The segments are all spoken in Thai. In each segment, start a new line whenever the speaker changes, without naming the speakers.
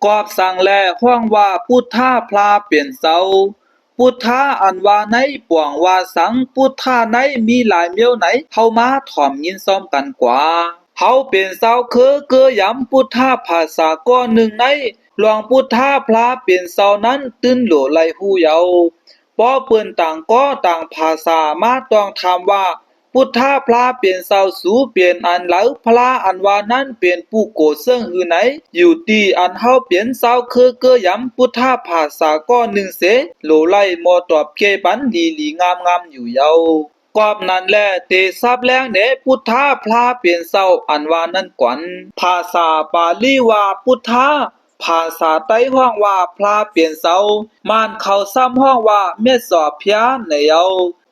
กอบสั่งแลห้องว่าพุทธาพลาเปลี่ยนเสาพุทธาอันว่าในป่วงว่าสังพุทธาในมีหลายเมียวไหนเฮามาถ่อมยินซ้อมกันกว่าเฮาเป็นเสาคือเกือยำพุทธาภาษาก้อนหนึ่งในหลวงพุทธาพลาเปลี่ยนเสานั้นตื้นโหลไหลหูเยาป้อเปิ้นต่างก็ต่างภาษามาต้องถามว่าพุทธาพลาเปลี่ยนเศร้าสู่เปลี่ยนอันเหลาพลาอันว่านั้นเปลี่ยนผู้โกเซิงหือไหนอยู่ตีอันเฮาเปลี่ยนเศร้าคือเกยำพุทธาภาษาก็หนึ่งเสโลไลมอตอบเกปันลีงามอยู่เยากอบนั้นแลเตซับแรงเนพุทธาพลาเปลี่ยนเศร้าอันว่านั้นกวนภาษาบาลีว่าพุทธาภาษาไต้ห้องว่าพลาเปลี่ยนเศร้ามานเขาซ้ำห้องว่าเม็ดสอบเพียในเยา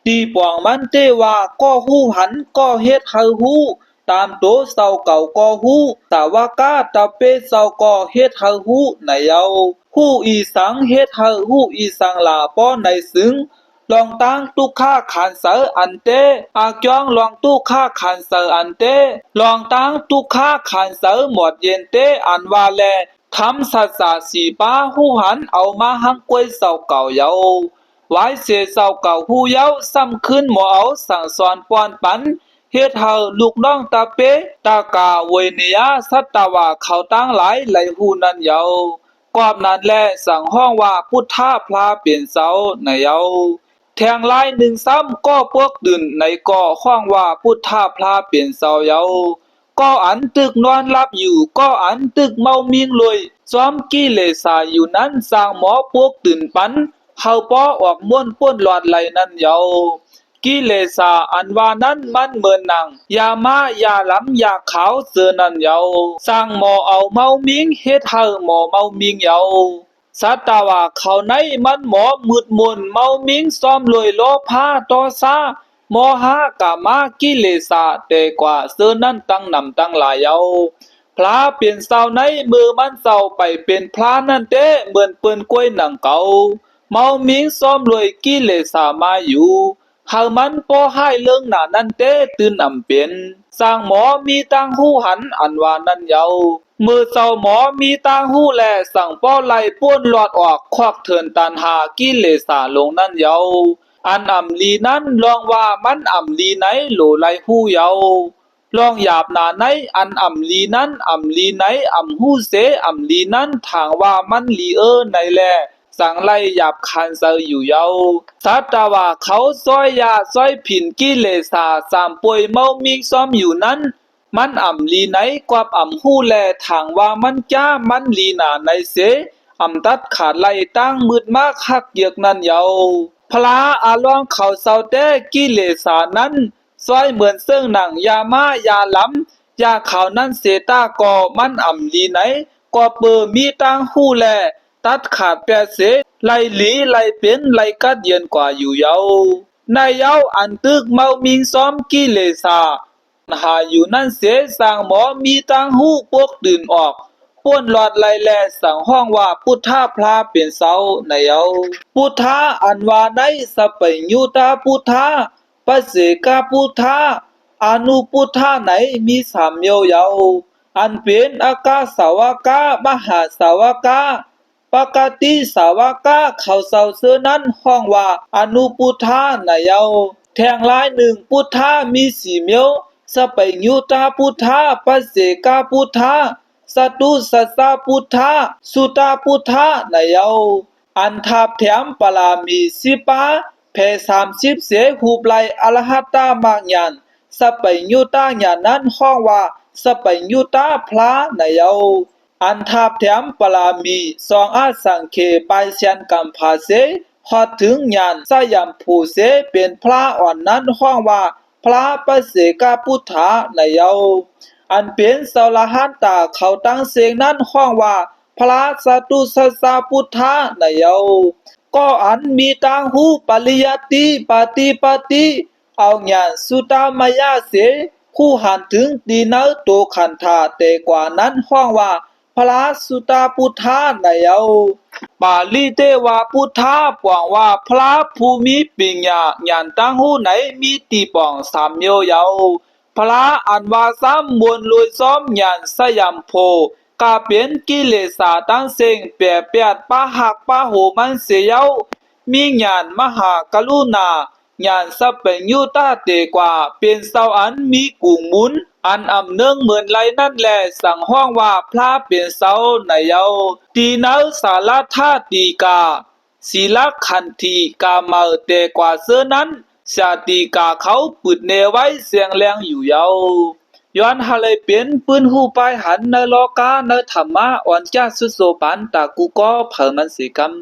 ตีปวงมันเตว่าก็หู้หันก็เฮ็ดให้หู้ตามโตเศร้าเก่าก็หู้แต่ว่ากาตะเปเศร้าก็เฮ็ดให้หู้ในเยาหู้อีสังเฮ็ดให้หู้อีสังลาป้อในซึ้งลองตั้งตุค่าขันเสออันเตอากยองลองตุค่าขันเสออันเตลองตั้งตุค่าขันเสอหมดเย็นเตอันว่าแลทำสัจจะสีป้าหู้หันเอามาหังกวยเศร้าเก่าเยาไว้เสียเศร้าเก่าหู้เย้าซ้ำขึ้นหมอเอาสั่งสอนป้อนปันเฮ็ดเฮาลูกน้องตาเปตากาเวเนียสัตตวาเขาตั้งหลายไหลหูนั้นเยากอบนั้นแลสั่งห้องว่าพุทธาพลาเปลี่ยนเสาในเยาแทงลายหนึ่งซ้ำก็พวกดื่นในก่อห้องว่าพุทธาพลาเปลี่ยนเสาเยาก็อันตึกนอนรับอยู่ก็อันตึกเมามิงลอยซ้อมกิเลสาอยู่นั้นสร้างหมอพวกตื่นปันเฮาป้อออกม่วนป้วนหลอดไหลนั้นเยากิเลสาอันว่านั้นมันเหมือนหนังอย่ามาอย่าล้ำอย่าขาวเสือนั้นเยาสร้างหมอเอาเมามิงเฮ็ดเฮาหมอเมามิงเยาสัตตวาเขาในมันหมอมืดมนเมามิงซ้อมลอยโลภาตอซาโมหะกามากิเลสาแต่กว่าเสือนั้นตั้งนำตั้งหลายเยาพระเปลี่ยนเศร้าในมือมันเศร้าไปเป็นพระนั่นเต้เหมือนเปิ้นกล้วยหนังเก่าเมามิงซ้อมรวยกิเลสามาอยู่หามันป้อให้เรื่องหนานั่นเต้ตื่นอำเป็นสร้างหมอมีตังหูหันอันว่านั่นเยามือเจ้าหมอมีตังหูแลสั่งป้อไล่ป้วนหลอดออกควักเถินตันหากิเลสาลงนั่นเยาอันอ่ำลีนั้นลองว่ามันอ่ำลีไหนโหลไลหูเยาลองหยาบหนาไหนอันอ่ำลีนั้นอ่ำลีไหนอ่ำหูเสอ่ำลีนั้นทางว่ามันลีในแลสั่งไล่หยาบคันเซออยู่เยาสัตว์ว่าเขาซ้อยยาซ้อยผินกิเลสาสามป่วยเมามิงซ้อมอยู่นั้นมันอ่ำลีไหนกว่าอ่ำหูแลทางว่ามันจ้ามันลีหนาในเสอ่ำตัดขาดไล่ตั้งมืดมากหักเยือกนั้นเยาพระอาลองเขาเศร้าแต่กิเลสานั้นซ้อยเหมือนเสื่องหนังยามายาล้ำยาเขานั้นเสตาก่อมันอ่ำลีไหนก็เปิมีตั้งหูแลตัดขาดแปดเสไล่หลีไล่เป็นไล่กัดเย็นกว่าอยู่เยาในเยาอันตึกเมามิงซ้อมกิเลสาหาอยู่นั่นเสสร้างหมอมีตังหูพวกตื่นออกป้วนหลอดไล่แลสั่งห้องว่าพุทธาพลาเปลี่ยนเสาในเยาพุทธาอันว่าในสเปยุตาพุทธาปเสกาพุทธาอนุพุทธาไหนมีสามเยาอันเป็นอากาสาวกามหาสาวกาปกติสาวกะเขาเศร้าเสือนั้นห้องว่าอนุพุทธาในเยาแทงลายหนึ่งพุทธามีสี่เมียวสเปยุตาพุทธาปเสกาพุทธาสตุสัสสะพุทธาสุตาพุทธาในเยาอันทับแถมปรามีสิปาเพ30เสหูปไลอรหัตตามากญาณสเปยุตาญาณนั้นห้องว่าสเปยุตาพระในเยาอันทับแถมปรามีสองอาสังเคไปเชียนกัมภาเสฮอดถึงญาณสยามภูเสเป็นพระอ่อนนั้นห้องว่าพระปเสกาพุทธาในเยาอันเป็นสลหันตาเขาตั้งเสียงนั้นห้องว่าพระสตุสัสสะพุทธาในเยาก็อันมีตังหูปริยัติปฏิปติเอาญาณสุตามายาเสคู่หันถึงดีเนโตขันธาแต่กว่านั้นห้องว่าพระสุตาพุทธาในเยาปาลีเตวาพุทธาปวงว่าพระภูมิปิญญาญาณตั้งหูไหนมีตีปองสามเยาพระอันว่าซ้ำมวลลอยซ้อมญาณสยามโพ กาเปลี่ยนกิเลสาตั้งเสียงเปียเปียดป้าหักป้าโหมันเสียวมีญาณมหากรุณาญาณสัพเปญยุตาเตกว่าเป็นเสาอันมีกุงมุนอันอำเนืองเหมือนไรนั่นแหละสั่งห้องว่าพระเป็นเสาในเยาตีนัลสารธาตีกาศีลขันธีกาเมาเตกว่าเสื้อนั้นชาติกาเขาปืดเนไว้เสียงแรงอยู่เยาย้อนหาเลยเป็นปืนหูปายหันในโลกาในธรรมะอ่อนจ้าสุโสปันตากูก็เผมันสิกรรม